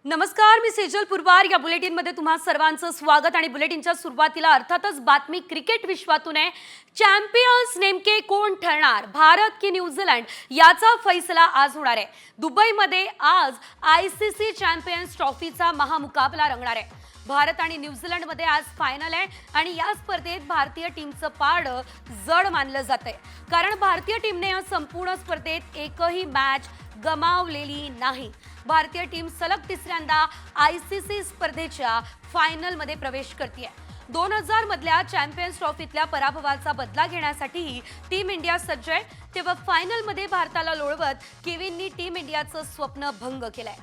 नमस्कार, मी सेजल पुरवार. या बुलेटिनमध्ये तुम्हा सर्वांचं स्वागत. आणि बुलेटिनच्या सुरुवातीला अर्थातच बातमी क्रिकेट विश्वातून आहे. चॅम्पियन्स नेमके कोण ठरणार, भारत की न्यूझीलंड, याचा फैसला आज होणार आहे. दुबईमध्ये आज ICC चॅम्पियन्स ट्रॉफीचा महामुकाबला रंगणार आहे. भारत आणि न्यूझीलंडमध्ये आज फायनल आहे आणि या स्पर्धेत भारतीय टीमचं पारडं जड मानलं जातंय, कारण भारतीय टीमने या संपूर्ण स्पर्धेत एकही मॅच गमावलेली नाही. भारतीय टीम सलग तिसऱ्यांदा ICC स्पर्धेच्या फायनलमध्ये प्रवेश करते. 2000 मधल्या चॅम्पियन्स ट्रॉफीतल्या पराभवाचा बदला घेण्यासाठी टीम इंडिया सज्ज आहे. तेव्हा फायनलमध्ये भारताला लोळवत केविननी टीम इंडियाचं स्वप्न भंग केलंय.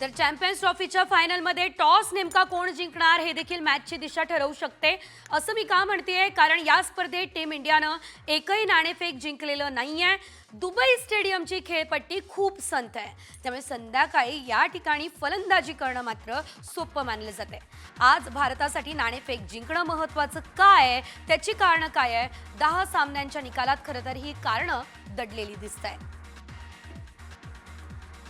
तर चॅम्पियन्स ट्रॉफीच्या फायनलमध्ये टॉस नेमका कोण जिंकणार हे देखील मॅचची दिशा ठरवू शकते. असं मी का म्हणतेय, कारण या स्पर्धेत टीम इंडियानं एकही नाणेफेक जिंकलेलं नाहीये. दुबई स्टेडियमची खेळपट्टी खूप संथ आहे, त्यामुळे संध्याकाळी या ठिकाणी फलंदाजी करणं मात्र सोपं मानलं जाते. आज भारतासाठी नाणेफेक जिंकणं महत्त्वाचं काय आहे, त्याची कारणं काय आहे? 10 सामन्यांच्या निकालात खरं तर ही कारणं दडलेली दिसत आहेत.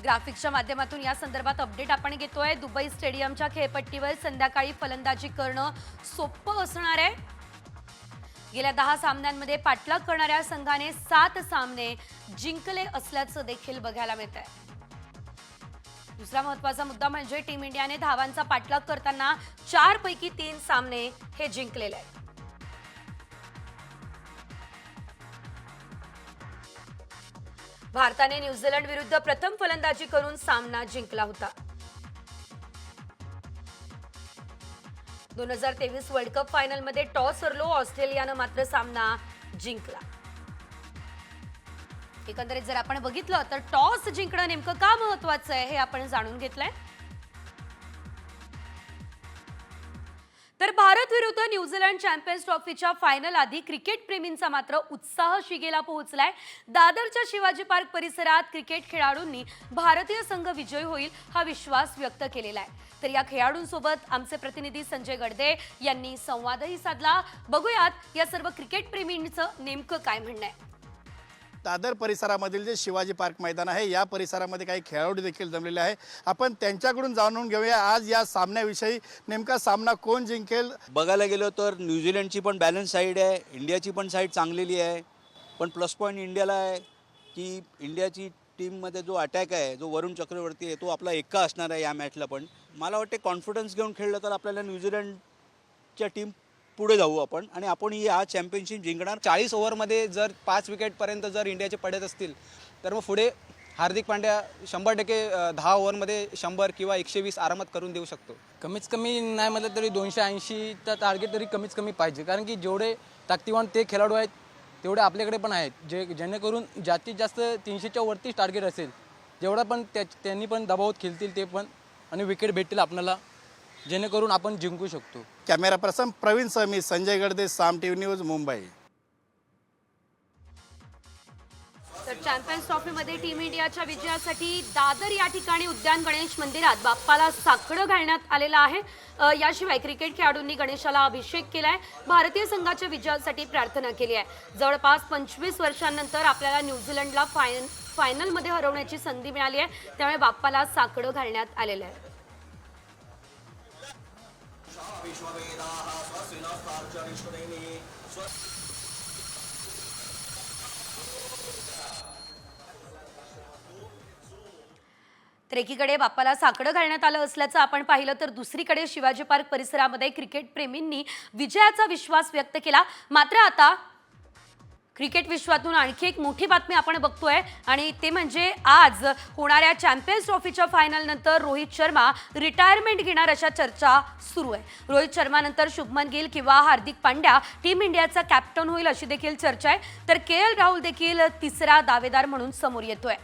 ग्राफिक्सच्या माध्यमातून या संदर्भात अपडेट आपण घेतोय. दुबई स्टेडियमच्या खेळपट्टीवर संध्याकाळी फलंदाजी करणं सोपं असणार आहे. गेल्या 10 सामन्यांमध्ये पाठलाग करणाऱ्या संघाने 7 सामने जिंकले असल्याचं देखील बघायला मिळत आहे. दुसरा महत्त्वाचा मुद्दा म्हणजे टीम इंडियाने धावांचा पाठलाग करताना 4 पैकी 3 सामने हे जिंकलेले आहेत. भारताने न्यूझीलंड विरुद्ध प्रथम फलंदाजी करून सामना जिंकला होता. 2023 वर्ल्ड कप फायनलमध्ये टॉस हरलो ऑस्ट्रेलियानं मात्र सामना जिंकला. एकंदरीत जर आपण बघितलं तर टॉस जिंकणं नेमकं का महत्त्वाचं आहे हे आपण जाणून घेतलंय. तर भारत विरुद्ध न्यूझीलंड चॅम्पियन्स ट्रॉफीच्या फायनल आधी क्रिकेट प्रेमींचा मात्र उत्साह शिगेला पोहोचलाय. दादरच्या शिवाजी पार्क परिसरात क्रिकेट खेळाडूंनी भारतीय संघ विजयी होईल हा विश्वास व्यक्त केलेला आहे. तर या खेळाडूंसोबत आमचे प्रतिनिधी संजय गडदे यांनी संवादही साधला. बघूयात या सर्व क्रिकेट प्रेमींचं नेमकं काय म्हणणं आहे. दादर परिसरामधील जे शिवाजी पार्क मैदान आहे, या परिसरामध्ये काही खेळाडू देखील जमलेले आहे. आपण त्यांच्याकडून जाणून घेऊया आज या सामन्याविषयी. नेमका सामना कोण जिंकेल? बघायला गेलो तर न्यूझीलंडची पण बॅलन्स साईड आहे, इंडियाची पण साईड चांगलेली आहे. पण प्लस पॉईंट इंडियाला आहे की इंडियाची टीममध्ये जो अटॅक आहे, जो वरुण चक्रवर्ती आहे, तो आपला एक्का असणार आहे या मॅचला. पण मला वाटते कॉन्फिडन्स घेऊन खेळलं तर आपल्याला न्यूझीलंडच्या टीम पुढे जाऊ आपण आणि आपण ही आज चॅम्पियनशिप जिंकणार. 40 ओव्हरमध्ये जर 5 विकेटपर्यंत जर इंडियाचे पडत असतील तर मग पुढे हार्दिक पांड्या 100% 10 ओव्हरमध्ये 100 किंवा 120 आरामात करून देऊ शकतो. कमीत कमी नाही म्हटलं तरी 280चा टार्गेट तरी कमीत कमी पाहिजे, कारण की जेवढे ताकदीवान ते खेळाडू आहेत तेवढे आपल्याकडे पण आहेत, जेणेकरून जास्तीत जास्त 300च्या वरतीच टार्गेट असेल. जेवढा पण त्यांनी पण दबावात खेळतील ते पण, आणि विकेट भेटतील आपल्याला, जेणेकरून आपण जिंकू शकतो. कॅमेरा पर्सन प्रवीण सह मी संजय गडदे, साम टीव्ही न्यूज, मुंबई. तर चॅम्पियन्स ट्रॉफीमध्ये टीम इंडियाच्या विजयासाठी दादर या ठिकाणी उद्यान गणेश मंदिरात बाप्पाला साकडं घालण्यात आलेलं आहे. याशिवाय क्रिकेट खेळाडूंनी गणेशाला अभिषेक केलाय. भारतीय संघाच्या विजयासाठी प्रार्थना केली आहे. जवळपास 25 वर्षांनंतर आपल्याला न्यूझीलंडला फायनलमध्ये हरवण्याची संधी मिळाली आहे, त्यामुळे बाप्पाला साकडं घालण्यात आलेलं आहे. तर एकीकडे बाप्पाला साकडं घालण्यात आलं असल्याचं आपण पाहिलं, तर दुसरीकडे शिवाजी पार्क परिसरामध्ये क्रिकेट प्रेमींनी विजयाचा विश्वास व्यक्त केला. मात्र आता क्रिकेट विश्वातून आणखी एक मोठी बातमी आपण बघतोय, आणि ते म्हणजे आज होणाऱ्या चॅम्पियन्स ट्रॉफीच्या फायनल नंतर रोहित शर्मा रिटायरमेंट घेणार अशा चर्चा सुरू आहे. रोहित शर्मानंतर शुभमन गिल किंवा हार्दिक पांड्या टीम इंडियाचा कॅप्टन होईल अशी देखील चर्चा आहे. तर KL राहुल देखील तिसरा दावेदार म्हणून समोर येतोय.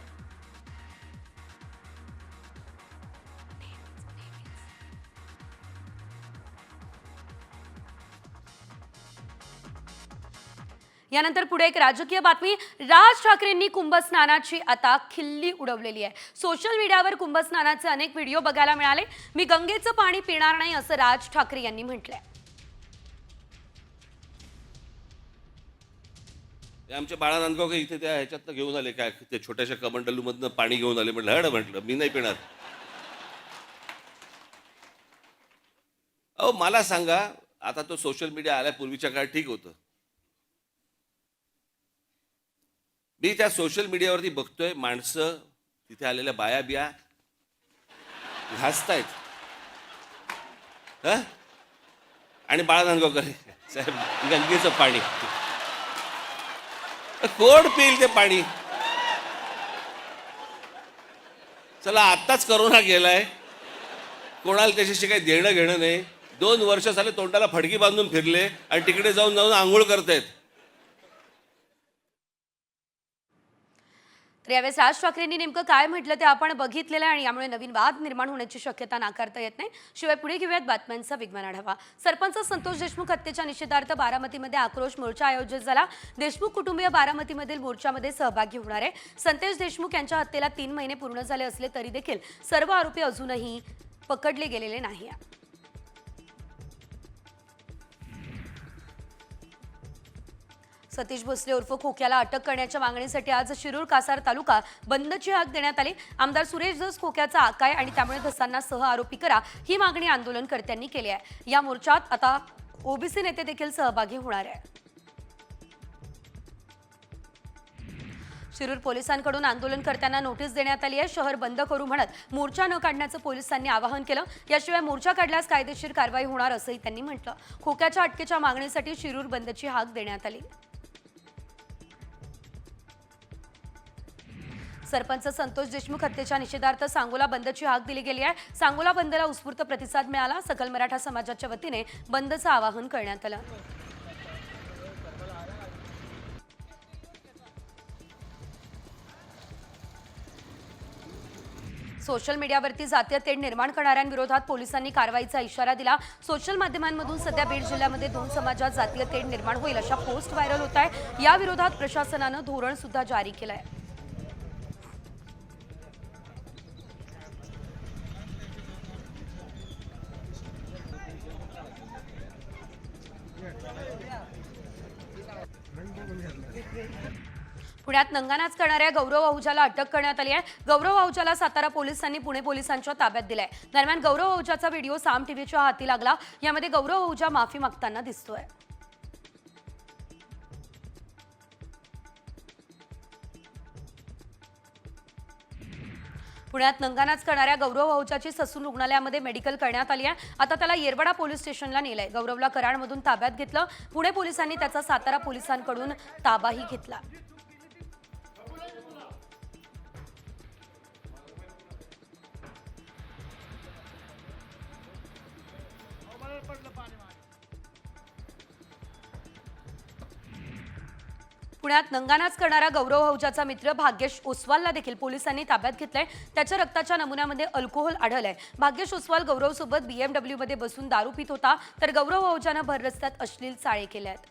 यानंतर पुढे एक राजकीय बातमी. राज ठाकरेंनी कुंभस्नानाची आता खिल्ली उडवलेली आहे. सोशल मीडियावर कुंभस्नानाचे अनेक व्हिडिओ बघायला मिळाले. मी गंगेचं पाणी पिणार नाही असं राज ठाकरे यांनी म्हटलंय. ते आमचे बाळा नांदगावकर इथे त्या ह्याच्यातनं घेऊन आले, काय ते छोट्याशा कमंडलूमधनं पाणी घेऊन आले. म्हटलं हड, म्हटलं मी नाही पिणार. अहो मला सांगा, आता तो सोशल मीडिया आल्या पूर्वीच्या काळात ठीक होतं. मी त्या सोशल मीडियावरती बघतोय माणसं तिथे आलेल्या बाया बिया घासतायत. हं? आणि बाळा नांदगावकर साहेब गंगेचं पाणी कोण पिईल ते पाणी? चला आत्ताच करोना गेलाय, कोणाला त्याच्याशी काही देणं घेणं नाही. 2 वर्ष झाले तोंडाला फडकी बांधून फिरले आणि तिकडे जाऊन जाऊन आंघोळ करतायत. तर यावेळेस राज ठाकरेंनी नेमकं काय म्हटलं ते आपण बघितलेलं आहे आणि यामुळे नवीन वाद निर्माण होण्याची शक्यता नाकारता येत नाही. शिवाय पुढे घेऊयात बातम्यांचा वेगवान आढावा. सरपंच संतोष देशमुख हत्येच्या निषेधार्थ बारामतीमध्ये आक्रोश मोर्चा आयोजित झाला. देशमुख कुटुंबीय बारामतीमधील मोर्चामध्ये सहभागी होणार आहे. संतोष देशमुख यांच्या हत्येला 3 महिने पूर्ण झाले असले तरी देखील सर्व आरोपी अजूनही पकडले गेलेले नाही. सतीश भोसले उर्फ खोक्याला अटक करण्याच्या मागणीसाठी आज शिरूर कासार तालुका बंदची हाक देण्यात आली. आमदार सुरेश धस खोक्याचा आकाय आणि त्यामुळे धसांना सह आरोपी करा ही मागणी आंदोलनकर्त्यांनी केली आहे. या मोर्चात आता ओबीसी नेते देखील सहभागी होणार आहे. शिरूर पोलिसांकडून आंदोलनकर्त्यांना नोटीस देण्यात आली आहे. शहर बंद करू म्हणत मोर्चा न काढण्याचं पोलिसांनी आवाहन केलं. याशिवाय मोर्चा काढल्यास कायदेशीर कारवाई होणार असंही त्यांनी म्हटलं. खोक्याच्या अटकेच्या मागणीसाठी शिरूर बंदची हाक देण्यात आली. सरपंच संतोष देशमुख हत्येच्या निषेधार्थ सांगोला बंदची हाक दिली गेली आहे. सांगोला बंदला उत्स्फूर्त प्रतिसाद मिळाला. सकल मराठा समाजाच्या वतीने बंदचं आवाहन करण्यात आलं. सोशल मीडियावरती जातीय तेढ निर्माण करणाऱ्यांविरोधात पोलिसांनी कारवाईचा इशारा दिला. सोशल माध्यमांमधून सध्या बीड जिल्ह्यामध्ये 2 समाजात जातीय तेढ निर्माण होईल अशा पोस्ट व्हायरल होत आहे. या विरोधात प्रशासनानं धोरण सुद्धा जारी केलं आहे. पुण्यात नंगानाच करणाऱ्या गौरव आहुजाला अटक करण्यात आली आहे. गौरव आहुजाला सातारा पोलिसांनी पुणे पोलिसांच्या ताब्यात दिलाय. दरम्यान गौरव आहुजाचा व्हिडिओ साम टीव्हीच्या हाती लागला. यामध्ये गौरव आहुजा माफी मागताना दिसतोय. पुण्यात नंगानाच करणाऱ्या गौरव आहुजाची ससून रुग्णालयामध्ये मेडिकल करण्यात आली आहे. आता त्याला येरवडा पोलीस स्टेशनला नेलंय. गौरवला कराडमधून ताब्यात घेतलं. पुणे पोलिसांनी त्याचा सातारा पोलिसांकडून ताबाही घेतला. पुण्यात नंगानाच करणारा गौरव आहुजाचा मित्र भाग्येश ओसवालला देखील पोलिसांनी ताब्यात घेतलंय. त्याच्या रक्ताच्या नमुन्यामध्ये अल्कोहोल आढळलंय. भाग्येश ओसवाल गौरव सोबत BMW मध्ये बसून दारू पित होता. तर गौरव आहुजानं भर रस्त्यात अश्लील चाळे केले आहेत.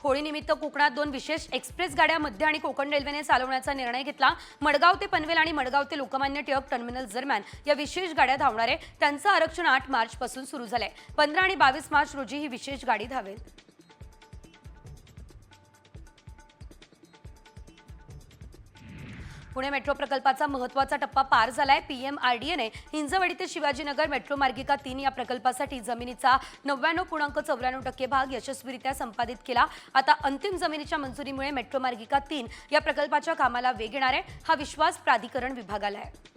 होळीनिमित्त कोकणात 2 विशेष एक्सप्रेस गाड्या मध्य आणि कोकण रेल्वेने चालवण्याचा निर्णय घेतला. मडगाव ते पनवेल आणि मडगाव ते लोकमान्य टिळक टर्मिनल दरम्यान या विशेष गाड्या धावणार आहे. त्यांचं आरक्षण 8 मार्च पासून सुरू झालंय. 15 आणि 22 मार्च रोजी ही विशेष गाडी धावेल. पुणे मेट्रो प्रकल्पाचा महत्त्वाचा टप्पा पार झालाय. PMRDAने हिंजवडी ते शिवाजीनगर मेट्रो मार्गिका 3 या प्रकल्पासाठी जमिनीचा 99.94% भाग यशस्वीरित्या संपादित केला. आता अंतिम जमिनीच्या मंजुरीमुळे मेट्रो मार्गिका 3 या प्रकल्पाच्या कामाला वेग येणार आहे. हा विश्वास प्राधिकरण विभागाला आहे.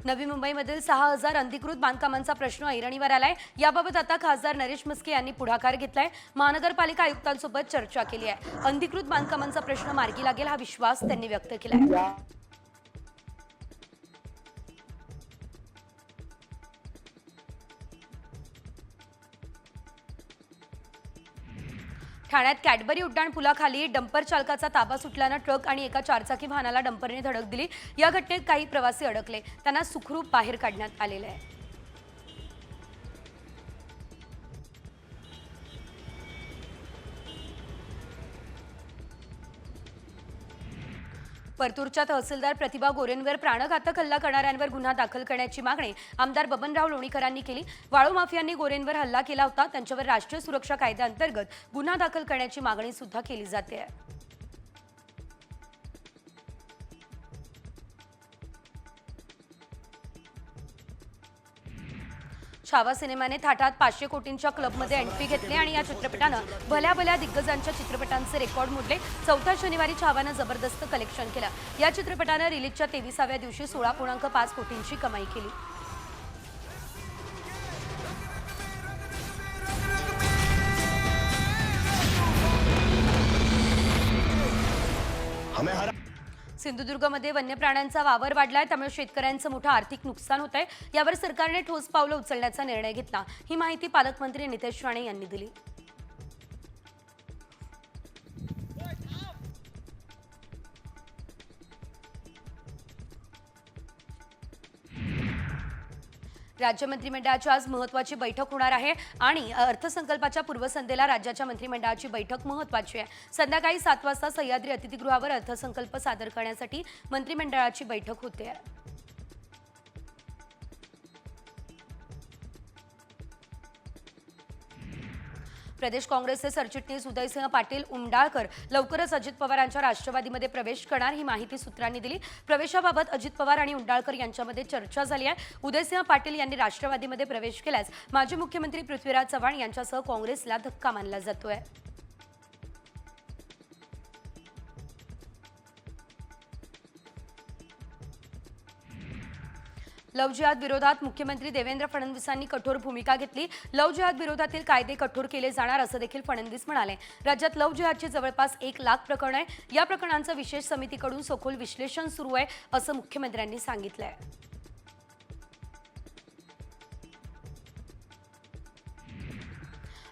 नवी मुंबईमधील 6000 अधिकृत बांधकामांचा प्रश्न ऐरणीवर आलाय. याबाबत आता खासदार नरेश म्हस्के यांनी पुढाकार घेतलाय. महानगरपालिका आयुक्तांसोबत चर्चा केली आहे. अधिकृत बांधकामांचा प्रश्न मार्गी लागेल हा विश्वास त्यांनी व्यक्त केलाय. ठाण्यात कॅडबरी उड्डाण पुलाखाली डंपर चालकाचा ताबा सुटल्यानं ट्रक आणि एका 4चाकी वाहनाला डंपरने धडक दिली. या घटनेत काही प्रवासी अडकले. त्यांना सुखरूप बाहेर काढण्यात आलेले आहे. परतूरच्या तहसीलदार प्रतिभा गोरेंवर प्राणघातक हल्ला करणाऱ्यांवर गुन्हा दाखल करण्याची मागणी आमदार बबनराव लोणीकरांनी केली. वाळू माफियांनी गोरेंवर हल्ला केला होता, त्यांच्यावर राष्ट्रीय सुरक्षा कायद्याअंतर्गत गुन्हा दाखल करण्याची मागणी सुद्धा केली जाते. छावा सिनेमाने थाटात 500 कोटींच्या क्लबमध्ये एंट्री घेतली आणि या चित्रपटानं भल्या भल्या दिग्गजांच्या चित्रपटांचे रेकॉर्ड मोडले. चौथ्या शनिवारी छावानं जबरदस्त कलेक्शन केलं. या चित्रपटानं रिलीजच्या 23व्या दिवशी 16.5 कोटींची कमाई केली. सिंधुदुर्गमध्ये वन्य प्राण्यांचा वावर वाढलाय, त्यामुळे शेतकऱ्यांचं मोठं आर्थिक नुकसान होत आहे. यावर सरकारने ठोस पावलं उचलण्याचा निर्णय घेतला. ही माहिती पालकमंत्री नितेश राणे यांनी दिली. राज्य मंत्रिमंडळाची आज महत्त्वाची बैठक होणार आहे आणि अर्थसंकल्पाच्या पूर्वसंध्येला राज्याच्या मंत्रिमंडळाची बैठक महत्त्वाची आहे. संध्याकाळी 7 वाजता सह्याद्री अतिथीगृहावर अर्थसंकल्प सादर करण्यासाठी मंत्रिमंडळाची बैठक होते. प्रदेश काँग्रेसचे सरचिटणीस उदयसिंह पाटील उंडाळकर लवकरच अजित पवारांच्या राष्ट्रवादीमध्ये प्रवेश करणार, ही माहिती सूत्रांनी दिली. प्रवेशाबाबत अजित पवार आणि उंडाळकर यांच्यामध्ये चर्चा झाली आहे. उदयसिंह पाटील यांनी राष्ट्रवादीमध्ये प्रवेश केल्यास माजी मुख्यमंत्री पृथ्वीराज चव्हाण यांच्यासह काँग्रेसला धक्का मानला जातोय. लव्ह जिहाद विरोधात मुख्यमंत्री देवेंद्र फडणवीसांनी कठोर भूमिका घेतली. लव्ह जिहाद विरोधातील कायदे कठोर केले जाणार असं देखील फडणवीस म्हणाले. राज्यात लव्ह जिहादची जवळपास 1 लाख प्रकरणं आहे. या प्रकरणांचं विशेष समितीकडून सखोल विश्लेषण सुरू आहे असं मुख्यमंत्र्यांनी सांगितलंय.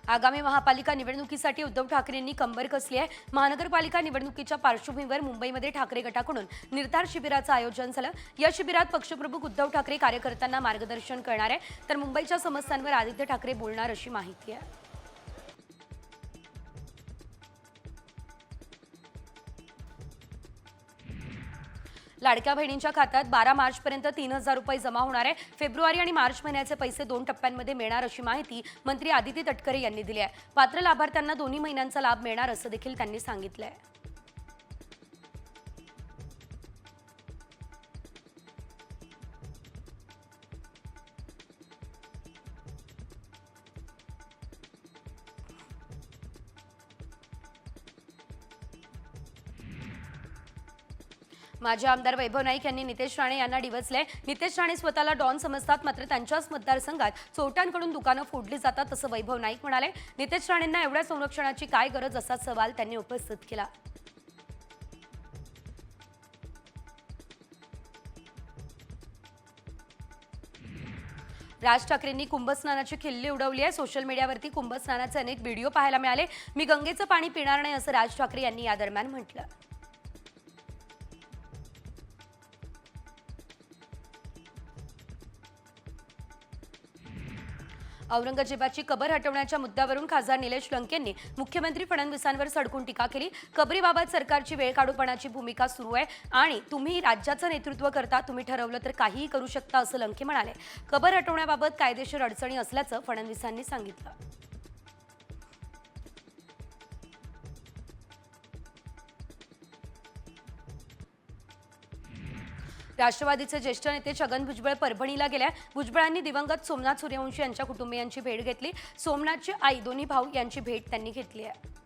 आगामी महापालिका निवडणुकीसाठी उद्धव ठाकरेंनी कंबर कसली आहे. महानगरपालिका निवडणुकीच्या पार्श्वभूमीवर मुंबईमध्ये ठाकरे गटाकडून निर्धार शिबिराचं आयोजन झालं. या शिबिरात पक्षप्रमुख उद्धव ठाकरे कार्यकर्त्यांना मार्गदर्शन करणार आहे, तर मुंबईच्या समस्यांवर आदित्य ठाकरे बोलणार अशी माहिती आहे. लाडक्या बहिणींच्या खात्यात 12 मार्चपर्यंत 3000 रुपये जमा होणार आहे. फेब्रुवारी आणि मार्च महिन्याचे पैसे 2 टप्प्यांमध्ये मिळणार अशी माहिती मंत्री आदिती तटकरे यांनी दिली आहे. पात्र लाभार्थ्यांना दोन्ही महिन्यांचा लाभ मिळणार असं देखील त्यांनी सांगितलंय. माजी आमदार वैभव नाईक यांनी नितेश राणे यांना डिवचले. नितेश राणे स्वतःला डॉन समजतात, मात्र त्यांच्याच मतदारसंघात चोरट्यांकडून दुकानं फोडली जातात असं वैभव नाईक म्हणाले. नितेश राणेंना एवढ्या संरक्षणाची काय गरज असा सवाल त्यांनी उपस्थित केला. राज ठाकरेंनी कुंभस्नानाची खिल्ली उडवली आहे. सोशल मीडियावरती कुंभस्नानाचे अनेक व्हिडिओ पाहायला मिळाले. मी गंगेचं पाणी पिणार नाही असं राज ठाकरे यांनी या दरम्यान म्हटलं. औरंगजेबाची कबर हटवण्याच्या मुद्द्यावरून खासदार निलेश लंकेंनी मुख्यमंत्री फडणवीसांवर सडकून टीका केली. कबरीबाबत सरकारची वेळकाढूपणाची भूमिका सुरू आहे आणि तुम्ही राज्याचं नेतृत्व करता, तुम्ही ठरवलं तर काहीही करू शकता असं लंके म्हणाले. कबर हटवण्याबाबत कायदेशीर अडचणी असल्याचं फडणवीसांनी सांगितलं. राष्ट्रवादीचे ज्येष्ठ नेते छगन भुजबळ परभणीला गेल्या. भुजबळांनी दिवंगत सोमनाथ सूर्यवंशी यांच्या कुटुंबियांची भेट घेतली. सोमनाथची आई, दोन्ही भाऊ यांची भेट त्यांनी घेतली आहे.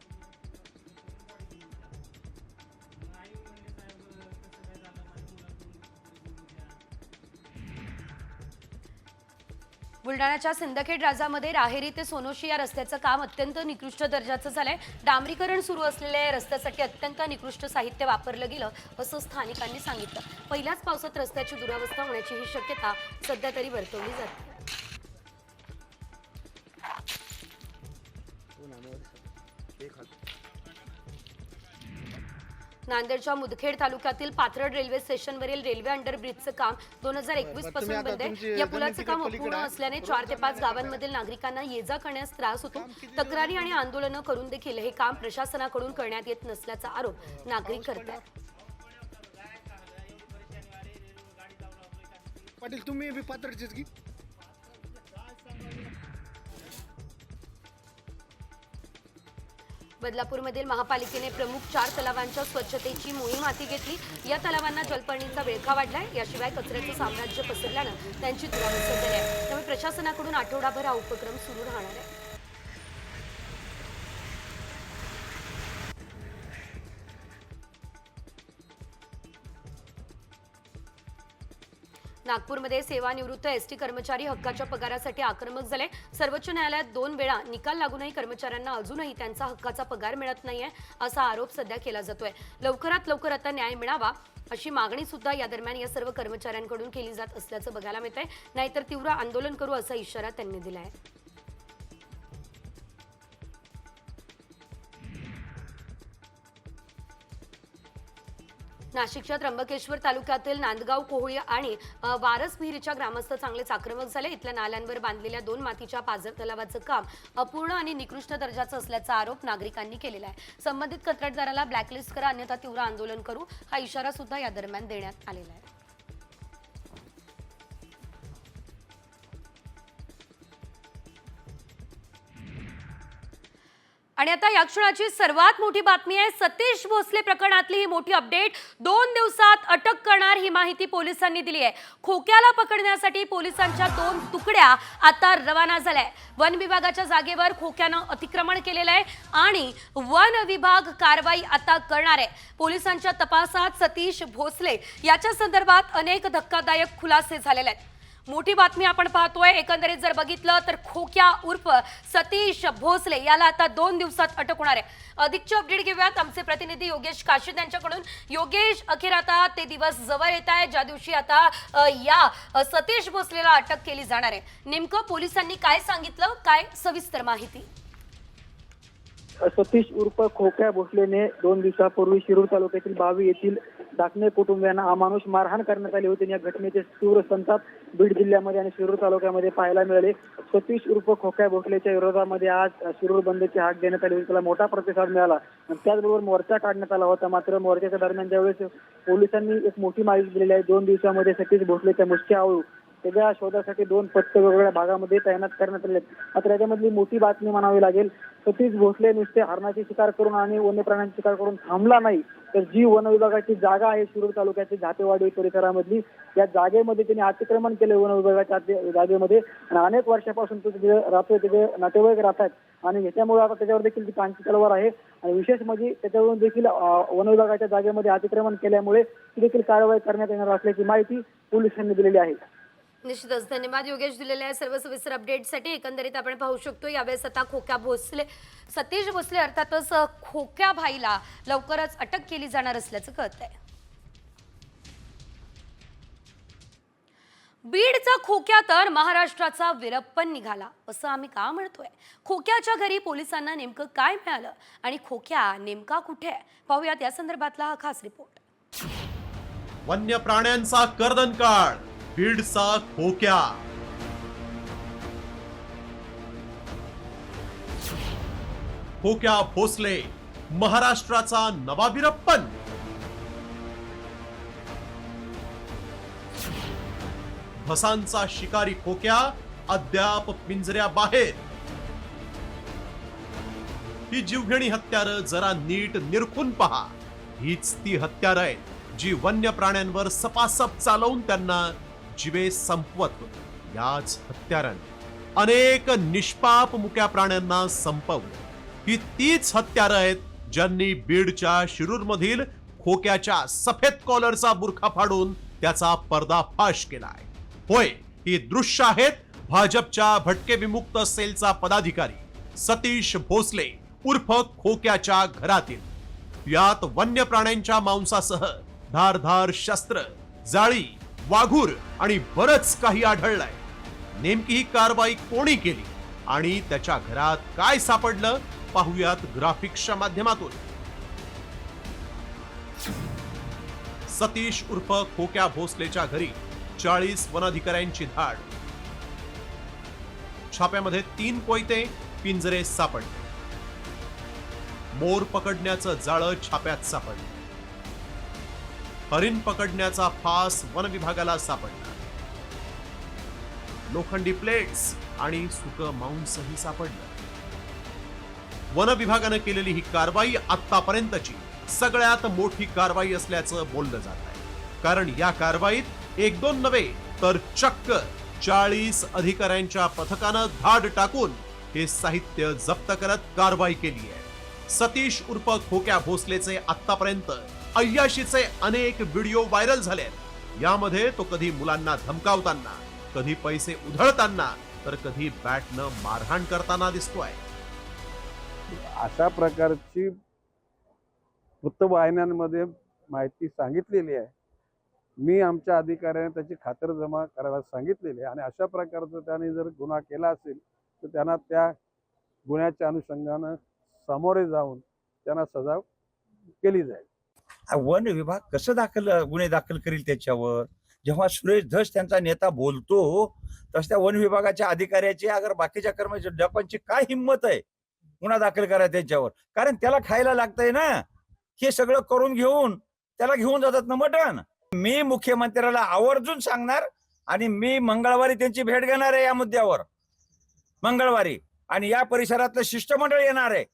बुलढाण्याच्या सिंदखेड राजामध्ये राहेरी ते सोनोशी या रस्त्याचं काम अत्यंत निकृष्ट दर्जाचं झालंय. डांबरीकरण सुरू असलेल्या या रस्त्यासाठी अत्यंत निकृष्ट साहित्य वापरलं गेलं असं स्थानिकांनी सांगितलं. पहिल्याच पावसात रस्त्याची दुरावस्था होण्याची ही शक्यता सध्या तरी वर्तवली जाते. नांदेडच्या मुदखेड तालुक्यातील पाथरड रेल्वे स्टेशनवरील रेल्वे अंडरब्रिजचं काम 2021 पासून बंद आहे. या पुलाचं काम अपूर्ण असल्याने 4 ते 5 गावांमधील नागरिकांना ये-जा करण्यास त्रास होतो. तक्रारी आणि आंदोलनं करून देखील हे काम प्रशासनाकडून करण्यात येत नसल्याचा आरोप नागरिक करतात. पाटील तुम्ही बी पात्रचेच की बदलापूरमधील महापालिकेने प्रमुख 4 तलावांच्या स्वच्छतेची मोहीम हाती घेतली. या तलावांना जलपर्णीचा विळखा वाढलाय. याशिवाय कचऱ्याचं साम्राज्य पसरल्यानं त्यांची दुरावस्था झाली आहे. त्यामुळे प्रशासनाकडून आठवडाभर हा उपक्रम सुरू राहणार आहे. नागपूरमध्ये सेवानिवृत्त एसटी कर्मचारी हक्काच्या पगारासाठी आक्रमक झाले. सर्वोच्च न्यायालयात 2 वेळा निकाल लागूनही कर्मचाऱ्यांना अजूनही त्यांचा हक्काचा पगार मिळत नाहीये असा आरोप सध्या केला जातोय. लवकरात लवकर आता न्याय मिळावा अशी मागणी सुद्धा या दरम्यान या सर्व कर्मचाऱ्यांकडून केली जात असल्याचं बघायला मिळतंय. नाहीतर तीव्र आंदोलन करू असा इशारा त्यांनी दिलाय. नाशिकच्या त्र्यंबकेश्वर तालुक्यातील नांदगाव कोहळी आणि वारस विहिरीच्या ग्रामस्थ चांगलेच आक्रमक झाले. इथल्या नाल्यांवर बांधलेल्या 2 मातीच्या पाझर तलावाचं काम अपूर्ण आणि निकृष्ट दर्जाचं असल्याचा आरोप नागरिकांनी केलेला आहे. संबंधित कंत्राटदाराला ब्लॅकलिस्ट करा अन्यथा तीव्र आंदोलन करू हा इशारा सुद्धा या दरम्यान देण्यात आलेला आहे. आणि आता या क्षणाची सर्वात मोठी बातमी आहे. सतीश भोसले प्रकरणातली ही मोठी अपडेट. 2 दिवसात अटक करणार ही माहिती पोलिसांनी दिली आहे. खोक्याला पकडण्यासाठी पोलिसांच्या 2 तुकड्या आता रवाना झाल्या. वन विभागाच्या जागेवर खोक्यानं अतिक्रमण केलेलं आहे आणि वन विभाग कारवाई आता करणार आहे. पोलिसांच्या तपासात सतीश भोसले याच्या संदर्भात अनेक धक्कादायक खुलासे झालेले आहेत. मोठी बातमी आपण पाहतोय. एकंदरीत जर बघितलं तर खोक्या उर्फ सतीश भोसले याला आता 2 दिवसात अटक होणार आहे. अधिकची अपडेट घेऊयात आमचे प्रतिनिधी योगेश काशीद यांच्याकडून. योगेश, अखेर आता ते दिवस जवळ येत आहे ज्या दिवशी आता या सतीश भोसलेला अटक केली जाणार आहे. नेमकं पोलिसांनी काय सांगितलं, काय सविस्तर माहिती? सतीश उर्फ खोक्या भोसलेने 2 दिवसापूर्वी शिरूर तालुक्यातील बावी येथील दाखणे कुटुंबियांना अमानुष मारहाण करण्यात आली होती. या घटनेचे तीव्र संताप बीड जिल्ह्यामध्ये आणि शिरूर तालुक्यामध्ये पाहायला मिळाले. सतीश उर्फ खोक्या भोसलेच्या विरोधामध्ये आज शिरूर बंदची हाक देण्यात आली होती. त्याला मोठा प्रतिसाद मिळाला आणि त्याचबरोबर मोर्चा काढण्यात आला होता. मात्र मोर्चाच्या दरम्यान ज्यावेळेस पोलिसांनी एक मोठी माहिती दिलेली आहे. 2 दिवसामध्ये सतीश भोसलेच्या मुष्टी आवळू त्याच्या शोधासाठी 2 पथकं वेगवेगळ्या भागामध्ये तैनात करण्यात आले. मात्र याच्यामधली मोठी बातमी म्हणावी लागेल, सतीश भोसले नुसते हरणाची शिकार करून आणि वन्य प्राण्यांची शिकार करून थांबला नाही, तर जी वन विभागाची जागा आहे शिरूर तालुक्याची झातेवाडी परिसरामधली, या जागेमध्ये त्यांनी अतिक्रमण केले वन विभागाच्या जागेमध्ये आणि अनेक वर्षापासून तो तिथे राहतोय. त्याचे नातेवाईक राहतात आणि ह्याच्यामुळे आता त्याच्यावर देखील ती पांची तलवार आहे. आणि विशेष म्हणजे त्याच्यावरून देखील वन विभागाच्या जागेमध्ये अतिक्रमण केल्यामुळे ती देखील कारवाई करण्यात येणार असल्याची माहिती पोलिसांनी दिलेली आहे. निश्चितच धन्यवाद योगेश दिलेल्या सर्व सविस्तर अपडेटसाठी. एकंदरीत आपण पाहू शकतो यावेळेस आता खोक्या भोसले सतीश भोसले अर्थातच खोक्या भाईला लवकरच अटक केली जाणार असल्याचं कळतंय. बीडचा खोक्या तर महाराष्ट्राचा वीरप्पन निघाला असं आम्ही का म्हणतोय? खोक्याच्या घरी पोलिसांना नेमकं काय मिळालं आणि खोक्या नेमका कुठे आहे? पाहूयात या संदर्भातला हा खास रिपोर्ट. वन्य प्राण्यांचा कर्दनकाळ, बीडचा खोक्या. खोक्या भोसले महाराष्ट्राचा नवा वीरप्पन. भसांचा शिकारी खोक्या अद्याप पिंजऱ्याबाहेर. ही जीवघेणी हत्यारं जरा नीट निरखून पहा. हीच ती हत्यारं आहेत जी वन्य प्राण्यांवर सपासप चालवून त्यांना जीवे संपवत होते. याच हत्यारांनी अनेक निष्पाप मुक्या प्राण्यांना संपवलं. ही तीच हत्यारं आहेत ज्यांनी बीडच्या शिरूरमधील खोक्याच्या सफेद कॉलरचा बुरखा फाडून त्याचा पर्दाफाश केलाय. होय, ही दृश्य आहेत भाजपच्या भटके विमुक्त सेलचा पदाधिकारी सतीश भोसले उर्फ खोक्याच्या घरातील. यात वन्य प्राण्यांच्या मांसासह धारधार शस्त्र, जाळी, वाघूर आणि बरच काही आढळलंय. नेमकी ही कारवाई कोणी केली आणि त्याच्या घरात काय सापडलं पाहूयात ग्राफिक्सच्या माध्यमातून. सतीश उर्फ खोक्या भोसलेच्या घरी 40 वनाधिकाऱ्यांची धाड. छाप्यामध्ये 3 कोयते, पिंजरे सापडले. मोर पकडण्याचं जाळं छाप्यात सापडलं. हरिण पकडण्याचा फास वन विभागाला सापडला. लोखंडी प्लेट्स आणि सुकं मांसही सापडलं. वन विभागानं केलेली ही कारवाई आतापर्यंतची सगळ्यात मोठी कारवाई असल्याचं बोललं जात आहे. कारण या कारवाईत 1-2 नव्हे तर चक्क 40 अधिकाऱ्यांच्या पथकानं धाड टाकून हे साहित्य जप्त करत कारवाई केली आहे. सतीश उर्फ खोक्या भोसलेचे आतापर्यंत 88चे अनेक व्हिडिओ व्हायरल झाले. यामध्ये तो कधी मुलांना धमकावताना, कधी पैसे उधळताना, तर कधी बॅटनं मारहाण करताना दिसतोय. अशा प्रकारची वृत्तवाहिन्यांमध्ये माहिती सांगितलेली आहे. मी आमच्या अधिकाऱ्यांनी त्याची खातरजमा करायला सांगितलेली आहे आणि अशा प्रकारचं त्याने जर गुन्हा केला असेल तर त्यांना त्या गुन्ह्याच्या अनुषंगानं सामोरे जाऊन त्यांना सजा केली जाईल. वन विभाग कसं गुन्हे दाखल करील त्याच्यावर? जेव्हा सुरेश धस त्यांचा नेता बोलतो तस त्या वन विभागाच्या अधिकाऱ्याची अगर बाकीच्या कर्मचारी लोकांची काय हिंमत आहे गुन्हा दाखल करा त्याच्यावर? कारण त्याला खायला लागतंय ना. हे सगळं करून घेऊन त्याला घेऊन जातात ना मटण. मी मुख्यमंत्र्याला आवर्जून सांगणार आणि मी मंगळवारी त्यांची भेट घेणार आहे या मुद्द्यावर. मंगळवारी आणि या परिसरातलं शिष्टमंडळ येणार आहे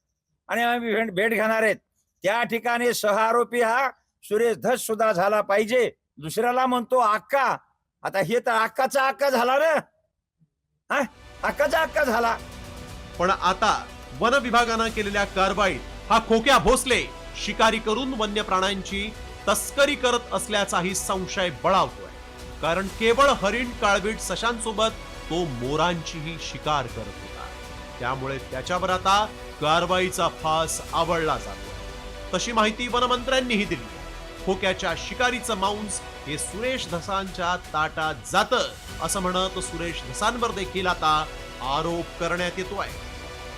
आणि आम्ही भेट घेणार आहेत. त्या ठिकाणी सहआरोपी हा सुरेश धस सुद्धा झाला पाहिजे. दुसऱ्याला म्हणतो अक्का, आता हे तर अक्काचा अक्का झाला ना. हा, अक्काचा अक्का झाला. पण आता वन विभागानं केलेल्या कारवाईत हा खोक्या भोसले शिकारी करून वन्य प्राण्यांची तस्करी करत असल्याचाही संशय बळावतोय. कारण केवळ हरिण, काळवीट, सशांसोबत तो मोरांचीही शिकार करत होता. त्यामुळे त्याच्यावर आता कारवाईचा फास आवळला जातो. तशी माहिती वनमंत्र्यांनीही दिली. खोक्याच्या शिकारीचं मांस हे सुरेश धसांच्या ताटात जातं असं म्हणत सुरेश धसांवर देखील आता आरोप करण्यात येतोय.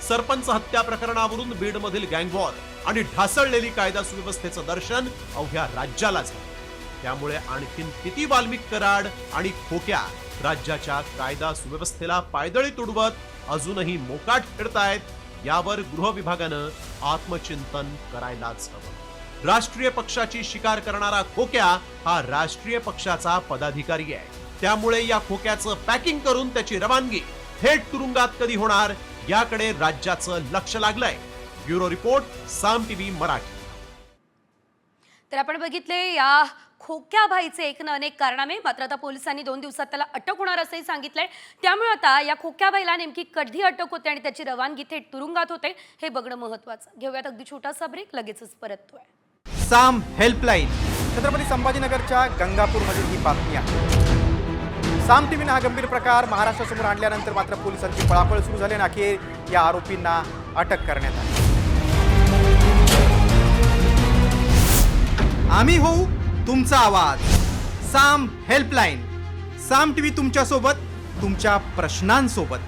सरपंच हत्या प्रकरणावरून बीडमधील गँगवॉर आणि ढासळलेली कायदा सुव्यवस्थेचं दर्शन अवघ्या राज्याला झालं. त्यामुळे आणखीन किती वाल्मिक कराड आणि खोक्या राज्याच्या कायदा सुव्यवस्थेला पायदळी तुडवत अजूनही मोकाट फिरतायत यावर गृह विभागानं आत्मचिंतन करायलाच हवं. राष्ट्रीय पक्षाची शिकार करणारा खोक्या हा राष्ट्रीय पक्षाचा पदाधिकारी आहे. त्यामुळे या खोक्याचं पॅकिंग करून त्याची रवानगी थेट तुरुंगात कधी होणार याकडे राज्याचं लक्ष लागलंय. ब्युरो रिपोर्ट, साम टीव्ही मराठी. तर आपण बघितले या खोक्या भाईचे एक ना अनेक कारणामे. मात्र आता पोलिसांनी 2 दिवसात त्याला अटक होणार असंही सांगितलंय. त्यामुळे आता या खोक्या भाईला नेमकी कधी अटक होते आणि त्याची रवानगी थेट तुरुंगात होते हे बघणं महत्वाचं. घेऊयात अगदी छोटासा ब्रेक, लगेचच परततोय. साम हेल्पलाईन छत्रपती संभाजीनगरच्या गंगापूरमधील ही बातमी आहे. साम टीव्हीने हा गंभीर प्रकार महाराष्ट्रासमोर आणल्यानंतर मात्र पोलिसांची पळापळ सुरू झाली आणि अखेर या आरोपींना अटक करण्यात आली. आम्ही होऊ तुमचा आवाज. साम हेल्पलाईन. साम टीव्ही तुमच्यासोबत, तुमच्या प्रश्नांसोबत.